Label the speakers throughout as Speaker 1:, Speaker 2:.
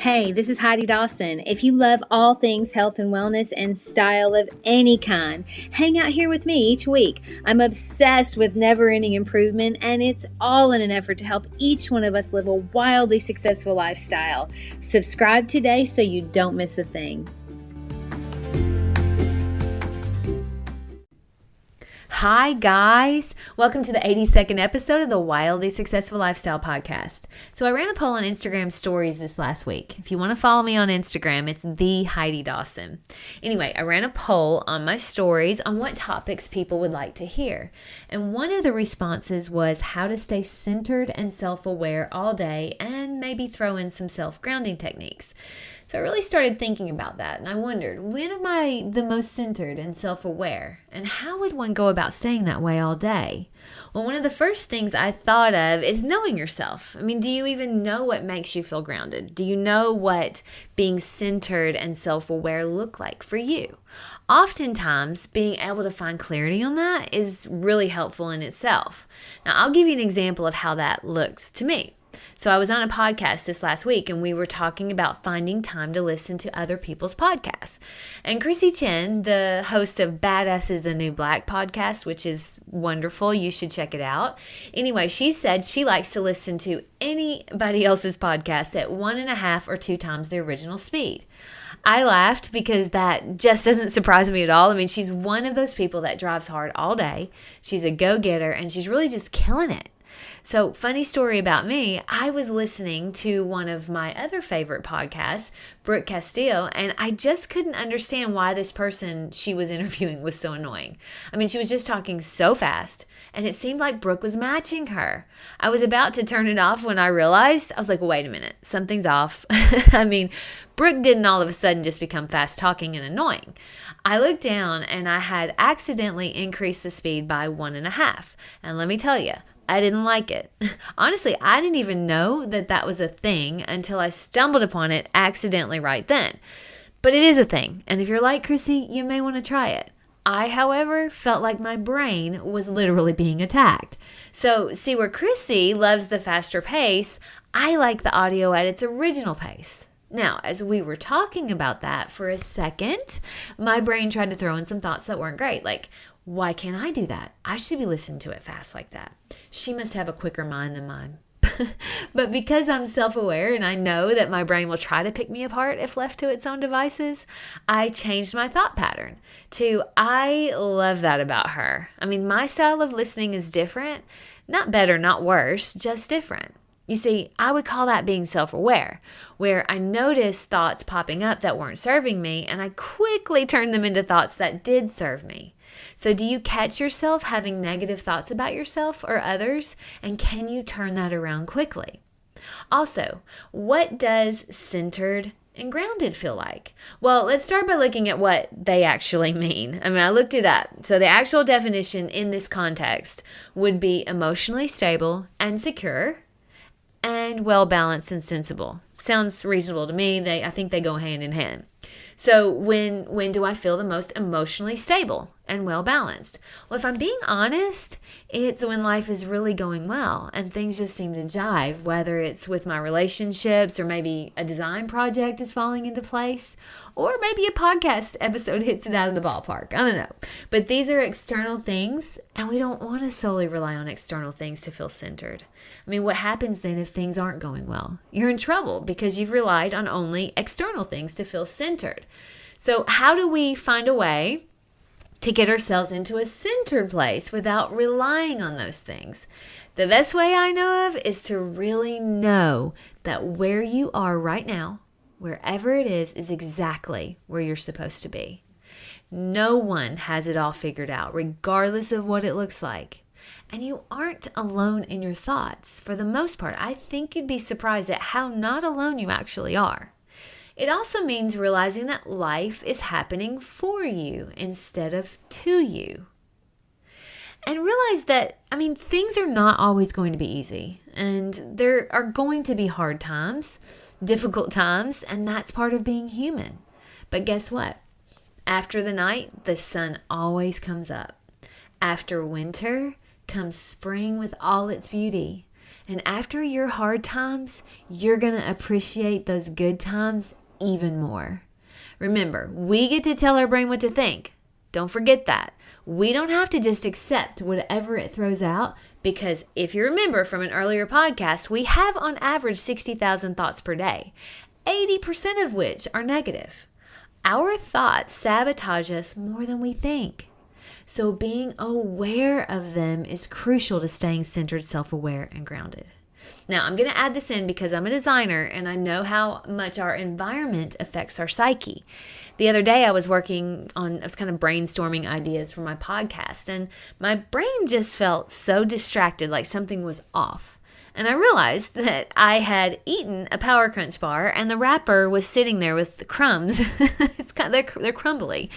Speaker 1: Hey, this is Heidi Dawson. If you love all things health and wellness and style of any kind, hang out here with me each week. I'm obsessed with never-ending improvement, and it's all in an effort to help each one of us live a wildly successful lifestyle. Subscribe today so you don't miss a thing. Hi guys, welcome to the 82nd episode of the Wildly Successful Lifestyle Podcast. So I ran a poll on Instagram stories this last week. If you want to follow me on Instagram, it's the Heidi Dawson. Anyway, I ran a poll on my stories on what topics people would like to hear. And one of the responses was how to stay centered and self-aware all day and maybe throw in some self-grounding techniques. So I really started thinking about that, and I wondered, when am I the most centered and self-aware? And how would one go about staying that way all day? Well, one of the first things I thought of is knowing yourself. I mean, do you even know what makes you feel grounded? Do you know what being centered and self-aware look like for you? Oftentimes, being able to find clarity on that is really helpful in itself. Now, I'll give you an example of how that looks to me. So I was on a podcast this last week, and we were talking about finding time to listen to other people's podcasts. And Chrissy Chen, the host of Badass is the New Black podcast, which is wonderful. You should check it out. Anyway, she said she likes to listen to anybody else's podcast at 1.5 or 2 times the original speed. I laughed because that just doesn't surprise me at all. I mean, she's one of those people that drives hard all day. She's a go-getter, and she's really just killing it. So, funny story about me, I was listening to one of my other favorite podcasts, Brooke Castillo, and I just couldn't understand why this person she was interviewing was so annoying. I mean, she was just talking so fast, and it seemed like Brooke was matching her. I was about to turn it off when I realized, I was like, wait a minute, something's off. I mean, Brooke didn't all of a sudden just become fast talking and annoying. I looked down and I had accidentally increased the speed by 1.5. And let me tell you, I didn't like it. Honestly, I didn't even know that that was a thing until I stumbled upon it accidentally right then. But it is a thing. And if you're like Chrissy, you may want to try it. I, however, felt like my brain was literally being attacked. So, see where Chrissy loves the faster pace, I like the audio at its original pace. Now, as we were talking about that for a second, my brain tried to throw in some thoughts that weren't great, like, why can't I do that? I should be listening to it fast like that. She must have a quicker mind than mine. But because I'm self-aware and I know that my brain will try to pick me apart if left to its own devices, I changed my thought pattern to, I love that about her. I mean, my style of listening is different. Not better, not worse, just different. You see, I would call that being self-aware, where I noticed thoughts popping up that weren't serving me, and I quickly turned them into thoughts that did serve me. So do you catch yourself having negative thoughts about yourself or others? And can you turn that around quickly? Also, what does centered and grounded feel like? Well, let's start by looking at what they actually mean. I mean, I looked it up. So the actual definition in this context would be emotionally stable and secure and well-balanced and sensible. Sounds reasonable to me. I think they go hand in hand. So when do I feel the most emotionally stable and well-balanced? Well, if I'm being honest, it's when life is really going well and things just seem to jive, whether it's with my relationships or maybe a design project is falling into place, or maybe a podcast episode hits it out of the ballpark. I don't know. But these are external things, and we don't want to solely rely on external things to feel centered. I mean, what happens then if things aren't going well? You're in trouble because you've relied on only external things to feel centered. So how do we find a way to get ourselves into a centered place without relying on those things? The best way I know of is to really know that where you are right now, wherever it is exactly where you're supposed to be. No one has it all figured out, regardless of what it looks like. And you aren't alone in your thoughts. For the most part, I think you'd be surprised at how not alone you actually are. It also means realizing that life is happening for you instead of to you. And realize that, things are not always going to be easy. And there are going to be hard times, difficult times, and that's part of being human. But guess what? After the night, the sun always comes up. After winter comes spring with all its beauty. And after your hard times, you're going to appreciate those good times even more. Remember, we get to tell our brain what to think. Don't forget that. We don't have to just accept whatever it throws out, because if you remember from an earlier podcast, we have on average 60,000 thoughts per day, 80% of which are negative. Our thoughts sabotage us more than we think. So being aware of them is crucial to staying centered, self-aware, and grounded. Now, I'm going to add this in because I'm a designer and I know how much our environment affects our psyche. The other day I was kind of brainstorming ideas for my podcast, and my brain just felt so distracted, like something was off. And I realized that I had eaten a Power Crunch bar and the wrapper was sitting there with the crumbs. They're crumbly.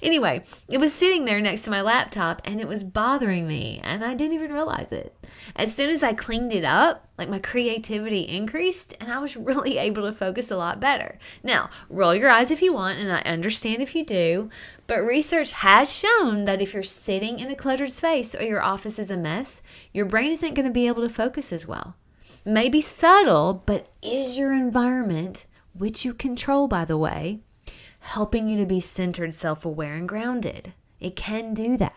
Speaker 1: Anyway, it was sitting there next to my laptop and it was bothering me and I didn't even realize it. As soon as I cleaned it up, like my creativity increased and I was really able to focus a lot better. Now, roll your eyes if you want, and I understand if you do, but research has shown that if you're sitting in a cluttered space or your office is a mess, your brain isn't going to be able to focus as well. Maybe subtle, but is your environment, which you control by the way, helping you to be centered, self-aware, and grounded? It can do that.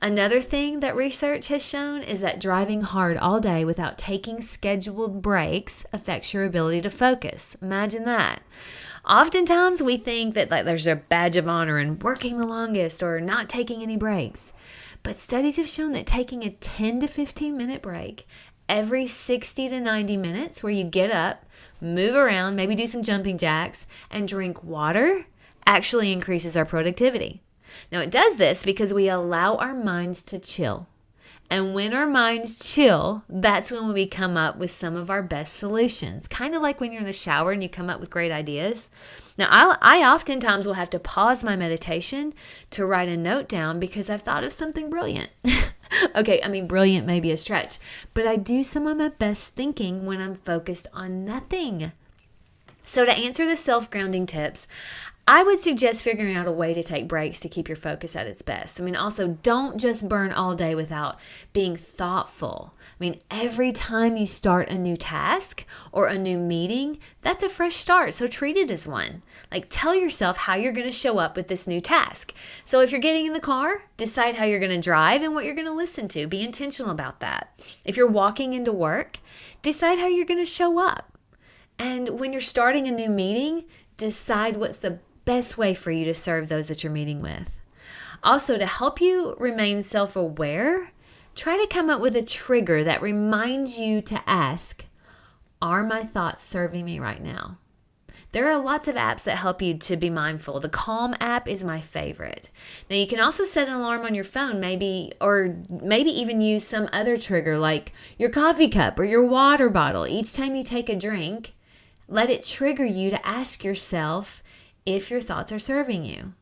Speaker 1: Another thing that research has shown is that driving hard all day without taking scheduled breaks affects your ability to focus. Imagine that. Oftentimes we think that there's a badge of honor in working the longest or not taking any breaks. But studies have shown that taking a 10 to 15 minute break every 60 to 90 minutes, where you get up, move around, maybe do some jumping jacks, and drink water, actually increases our productivity. Now, it does this because we allow our minds to chill. And when our minds chill, that's when we come up with some of our best solutions. Kind of like when you're in the shower and you come up with great ideas. Now, I oftentimes will have to pause my meditation to write a note down because I've thought of something brilliant. Okay, I mean, brilliant may be a stretch, but I do some of my best thinking when I'm focused on nothing. So to answer the self-grounding tips, I would suggest figuring out a way to take breaks to keep your focus at its best. I mean, also, don't just burn all day without being thoughtful. I mean, every time you start a new task or a new meeting, that's a fresh start, so treat it as one. Like, tell yourself how you're going to show up with this new task. So if you're getting in the car, decide how you're going to drive and what you're going to listen to. Be intentional about that. If you're walking into work, decide how you're going to show up. And when you're starting a new meeting, decide what's the best way for you to serve those that you're meeting with. Also, to help you remain self-aware, try to come up with a trigger that reminds you to ask, are my thoughts serving me right now? There are lots of apps that help you to be mindful. The Calm app is my favorite. Now, you can also set an alarm on your phone, maybe even use some other trigger like your coffee cup or your water bottle. Each time you take a drink, let it trigger you to ask yourself if your thoughts are serving you.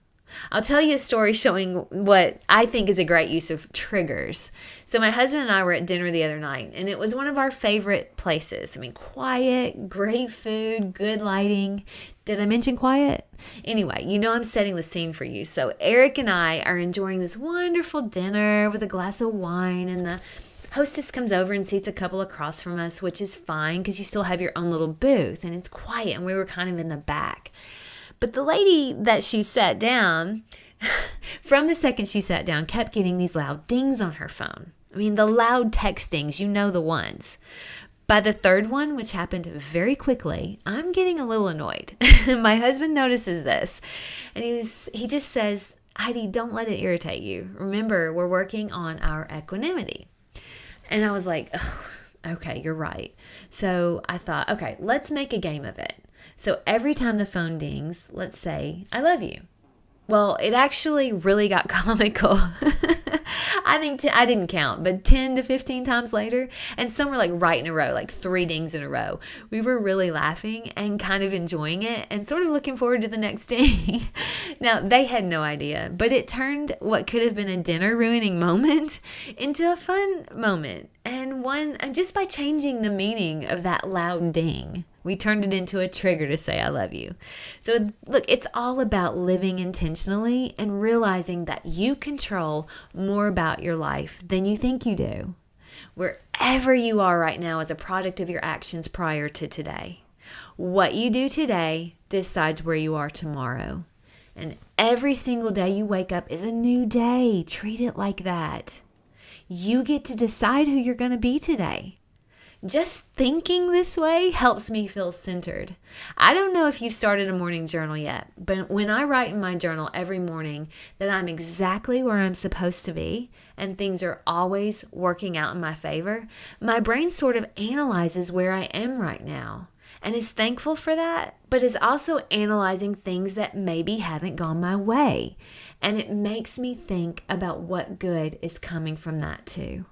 Speaker 1: I'll tell you a story showing what I think is a great use of triggers. So my husband and I were at dinner the other night, and it was one of our favorite places. I mean, quiet, great food, good lighting. Did I mention quiet? Anyway, I'm setting the scene for you. So Eric and I are enjoying this wonderful dinner with a glass of wine, and the hostess comes over and seats a couple across from us, which is fine because you still have your own little booth, and it's quiet, and we were kind of in the back. But the lady that she sat down, from the second she sat down, kept getting these loud dings on her phone. I mean, the loud textings, the ones. By the third one, which happened very quickly, I'm getting a little annoyed. My husband notices this, and he just says, Heidi, don't let it irritate you. Remember, we're working on our equanimity. And I was like, oh, okay, you're right. So I thought, okay, let's make a game of it. So every time the phone dings, let's say, I love you. Well, it actually really got comical. I think I didn't count, but 10 to 15 times later, and some were like right in a row, like 3 dings in a row. We were really laughing and kind of enjoying it and sort of looking forward to the next ding. Now, they had no idea, but it turned what could have been a dinner-ruining moment into a fun moment. And just by changing the meaning of that loud ding, we turned it into a trigger to say, I love you. So look, it's all about living intentionally and realizing that you control more about your life than you think you do. Wherever you are right now is a product of your actions prior to today. What you do today decides where you are tomorrow. And every single day you wake up is a new day. Treat it like that. You get to decide who you're going to be today. Just thinking this way helps me feel centered. I don't know if you've started a morning journal yet, but when I write in my journal every morning that I'm exactly where I'm supposed to be and things are always working out in my favor, my brain sort of analyzes where I am right now and is thankful for that, but is also analyzing things that maybe haven't gone my way. And it makes me think about what good is coming from that too.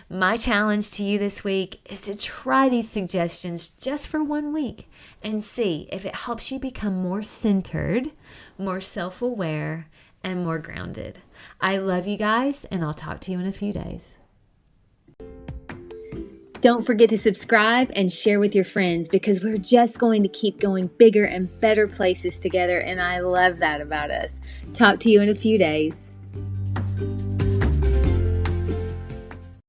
Speaker 1: My challenge to you this week is to try these suggestions just for 1 week and see if it helps you become more centered, more self-aware, and more grounded. I love you guys, and I'll talk to you in a few days. Don't forget to subscribe and share with your friends because we're just going to keep going bigger and better places together, and I love that about us. Talk to you in a few days.